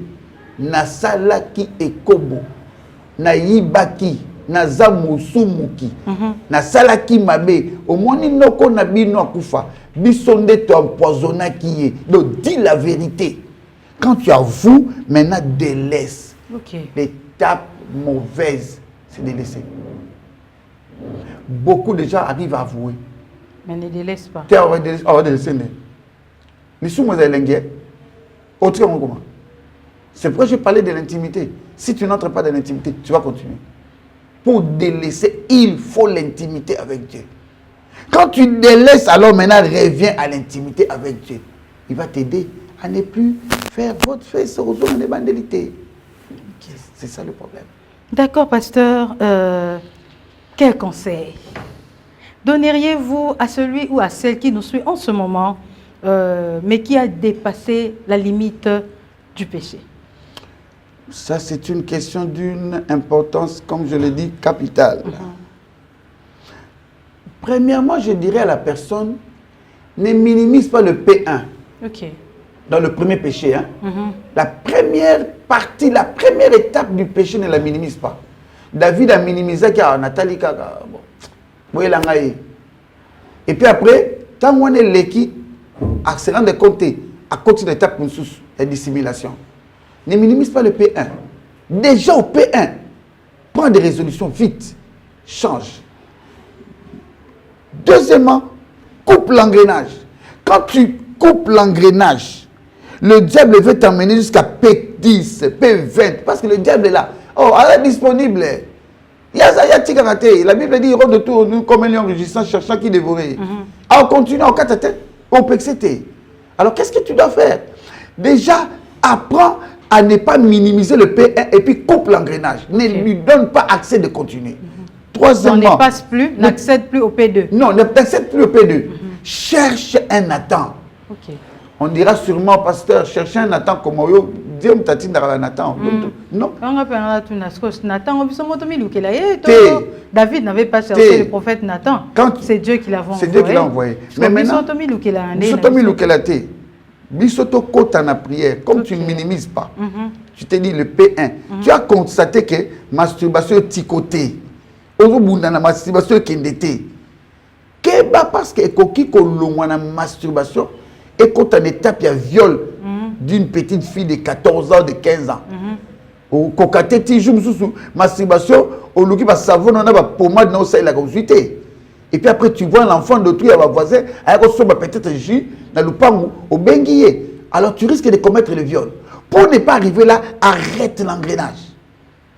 Nasalaki ekobo. Naibaki. Naza musumuki na salaki mabe omoni noko na bino akufa bisonde to empoisonna qui est. Donc dis la vérité. Quand tu avoues, maintenant délaisse. L'étape mauvaise, c'est de laisser. Beaucoup de gens arrivent à avouer, mais ne délaissent pas. On va délaisser. Les sous moi autrement comment? C'est pourquoi je parlais de l'intimité. Si tu n'entres pas dans l'intimité, tu vas continuer. Pour délaisser, il faut l'intimité avec Dieu. Quand tu délaisses, alors maintenant reviens à l'intimité avec Dieu. Il va t'aider à ne plus faire votre fait sur une évangélité. C'est ça le problème. D'accord, pasteur. Quel conseil donneriez-vous à celui ou à celle qui nous suit en ce moment, mais qui a dépassé la limite du péché? Ça, c'est une question d'une importance, comme je l'ai dit, capitale. Premièrement, je dirais à la personne, ne minimise pas le P1. Dans le premier péché. La première partie, la première étape du péché, ne la minimise pas. David a minimisé Nathalie Kaka. Et puis après, quand on est l'équipe, à se rendre compte, à côté de l'étape de dissimulation. Ne minimise pas le P1. Déjà au P1, prends des résolutions vite. Change. Deuxièmement, coupe l'engrenage. Quand tu coupes l'engrenage, le diable veut t'emmener jusqu'à P10, P20. Parce que le diable est là. Oh, elle est disponible. La Bible dit, il rôde autour de nous comme un lion rugissant, cherchant qui dévorer. Alors continue, au catate, au pexété. Alors qu'est-ce que tu dois faire? Déjà, apprends à ne pas minimiser le P1 et puis coupe l'engrenage. Ne lui donne pas accès de continuer. Troisièmement, on ne passe plus, n'accède plus au P2. Non, n'accède plus au P2. Cherche un Nathan. On dira sûrement, pasteur, chercher un Nathan comme Dieu me tatine dans Nathan. Non. David n'avait pas cherché le prophète Nathan. C'est Dieu qui l'a envoyé. C'est Dieu qui l'a envoyé. Mais maintenant, Bisoto kota na prière, comme tu ne minimises pas, tu te dis le P1, tu as constaté que masturbation est ticoté. Aujourd'hui, la masturbation est endetée. Parce que koki kolongwa masturbation et quand on étape il y a viol d'une petite fille de 14 ans, de 15 ans. Au kokate ti jour sous masturbation, au loki ba savon on a ba pommade na ça la consulté. Et puis après tu vois l'enfant d'autrui à voisin, avec peut-être jus dans le pango au benguier. Alors tu risques de commettre le viol. Pour ne pas arriver là, arrête l'engrenage.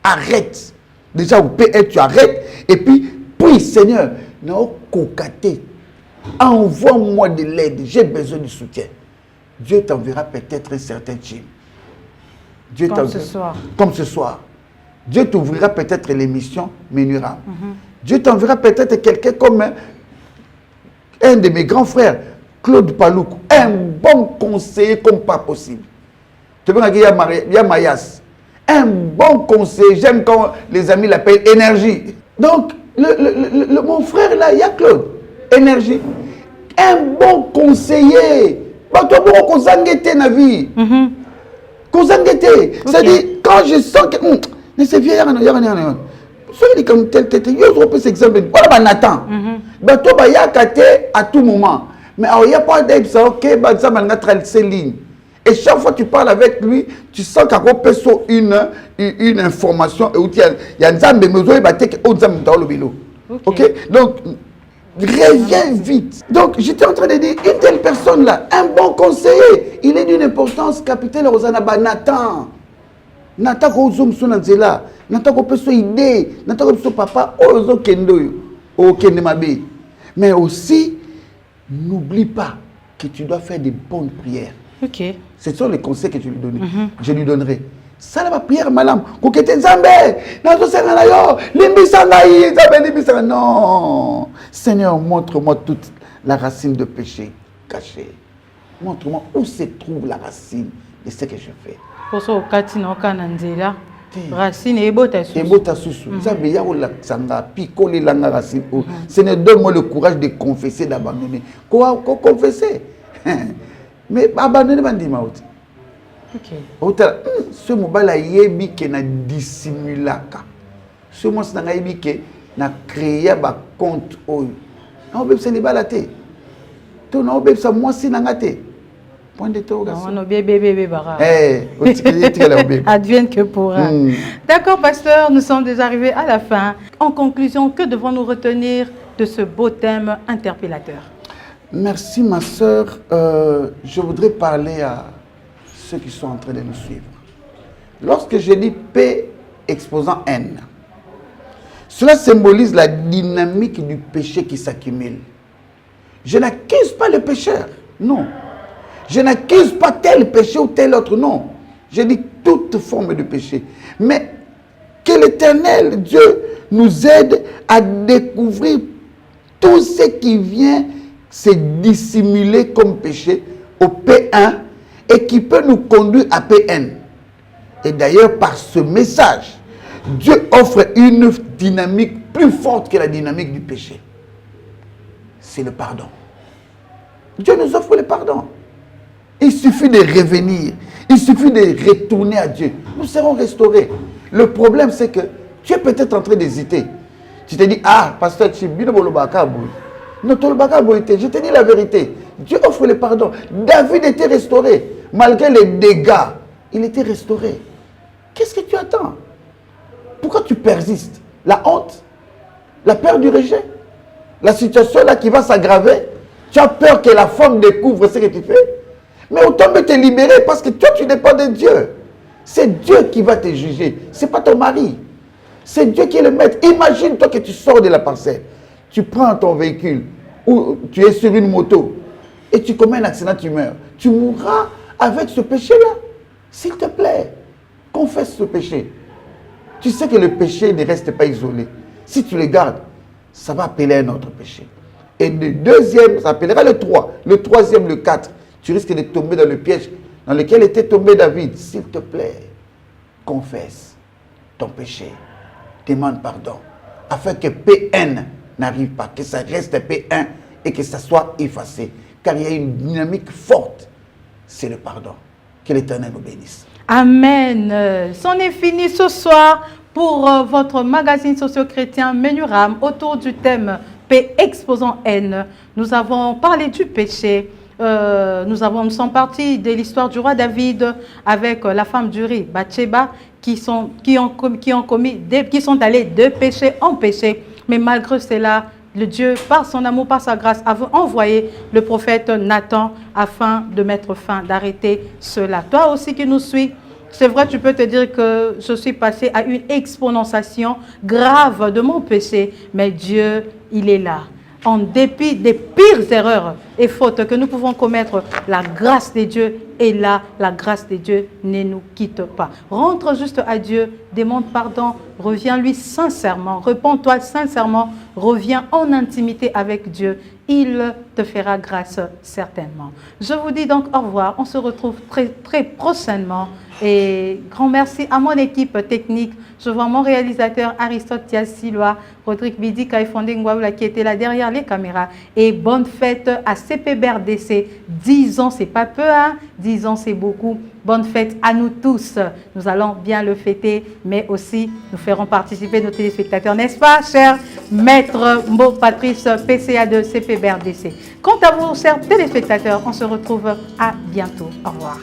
Arrête. Déjà au PL tu arrêtes et puis prie Seigneur, non cocaté. Envoie-moi de l'aide, j'ai besoin de soutien. Dieu t'enverra peut-être un certain team. Comme ce soir. Comme ce soir. Dieu t'ouvrira peut-être l'émission Menuram. Dieu t'enverra peut-être quelqu'un comme un de mes grands frères, Claude Palouk, un bon conseiller comme pas possible. Tu vois, il y a Mayas. Un bon conseiller, j'aime quand les amis l'appellent énergie. Donc, mon frère là, il y a Claude. Énergie. Un bon conseiller. Na vie. C'est-à-dire, quand je sens que. Mais c'est vieux, soyez comme tel, vous avez cet exemple. Voilà, Nathan. Bato ba yakate à tout moment. Mais il n'y a pas d'aide, ça, ok, ça m'a traversé ligne. Et chaque fois que tu parles avec lui, tu sens qu'il y a une information. Il y a un zambé, mais il y a un zambé. Ok? Donc, reviens vite. Donc, j'étais en train de dire, une telle personne-là, un bon conseiller, il est d'une importance capitale. Nathan. Nathan, Nathan, idée. Nathan, papa, mais aussi, n'oublie pas que tu dois faire des bonnes prières. Ok. Ce sont les conseils que tu lui donnes. Je lui donnerai. Ça, la prière, madame. Non. Seigneur, montre-moi toute la racine de péché cachée. Montre-moi où se trouve la racine de ce que je fais. Pour ça, au Katino Kananzela, racine et bota sous. Seigneur, donne-moi le courage de confesser, d'abandonner. Quoi confesser? Mais abandonner, ok. Ce mobile a yebi que na dissimulaka. Ce mot na yebi que na créé ba compte oyo. Na obeb se libalaté. To na obeb sa moi si na ngate. Point d'interrogation. Non, bébé bara. Advienne que pourra. D'accord, pasteur, nous sommes déjà arrivés à la fin. En conclusion, que devons-nous retenir de ce beau thème interpellateur? Merci, ma sœur. Je voudrais parler à ceux qui sont en train de nous suivre. Lorsque je dis P exposant N, cela symbolise la dynamique du péché qui s'accumule. Je n'accuse pas le pécheur, non. Je n'accuse pas tel péché ou tel autre, non. Je dis toute forme de péché. Mais que l'Éternel, Dieu, nous aide à découvrir tout ce qui vient se dissimuler comme péché au P1 et qui peut nous conduire à PN. Et d'ailleurs, par ce message, Dieu offre une dynamique plus forte que la dynamique du péché. C'est le pardon. Dieu nous offre le pardon. Il suffit de revenir. Il suffit de retourner à Dieu. Nous serons restaurés. Le problème, c'est que tu es peut-être en train d'hésiter. Tu te dis, ah, pasteur Chibino Bolobakaboui. Non, je te dis la vérité. Dieu offre le pardon. David était restauré. Malgré les dégâts, il était restauré. Qu'est-ce que tu attends? Pourquoi tu persistes? La honte? La peur du rejet? La situation là qui va s'aggraver? Tu as peur que la femme découvre ce que tu fais? Mais autant te libérer parce que toi tu dépends de Dieu. C'est Dieu qui va te juger. Ce n'est pas ton mari. C'est Dieu qui est le maître. Imagine-toi que tu sors de la parcelle. Tu prends ton véhicule ou tu es sur une moto et tu commets un accident, tu meurs. Tu mourras avec ce péché-là. S'il te plaît, confesse ce péché. Tu sais que le péché ne reste pas isolé. Si tu le gardes, ça va appeler un autre péché. Et le deuxième, ça appellera le 3. Le troisième, le 4. Tu risques de tomber dans le piège. dans lequel était tombé David. S'il te plaît, confesse ton péché, demande pardon, afin que PN n'arrive pas, que ça reste P1 et que ça soit effacé. Car il y a une dynamique forte, c'est le pardon. Que l'Éternel nous bénisse. Amen. C'en est fini ce soir pour votre magazine socio-chrétien Menuram autour du thème P exposant N. Nous avons parlé du péché. Nous sommes partis de l'histoire du roi David avec la femme d'Uri, Bathsheba, qui sont allés de péché en péché. Mais malgré cela, le Dieu, par son amour, par sa grâce, a envoyé le prophète Nathan afin de mettre fin, d'arrêter cela. Toi aussi qui nous suis, c'est vrai, tu peux te dire que je suis passé à une exponentiation grave de mon péché, mais Dieu, il est là. En dépit des pires erreurs et fautes que nous pouvons commettre, la grâce de Dieu est là, la grâce de Dieu ne nous quitte pas. Rentre juste à Dieu, demande pardon, reviens-lui sincèrement, réponds-toi sincèrement, reviens en intimité avec Dieu. Il te fera grâce certainement. Je vous dis donc au revoir, on se retrouve très prochainement. Et grand merci à mon équipe technique. Je vois mon réalisateur Aristote Tiasiloa, Rodrigue Bidi, Kaïfondé Ngwaoula qui était là derrière les caméras. Et bonne fête à CPBRDC. 10 ans, c'est pas peu, hein? 10 ans, c'est beaucoup. Bonne fête à nous tous. Nous allons bien le fêter, mais aussi nous ferons participer nos téléspectateurs, n'est-ce pas, cher maître Mo Patrice, PCA de CPBRDC. Quant à vous, chers téléspectateurs, on se retrouve à bientôt. Au revoir.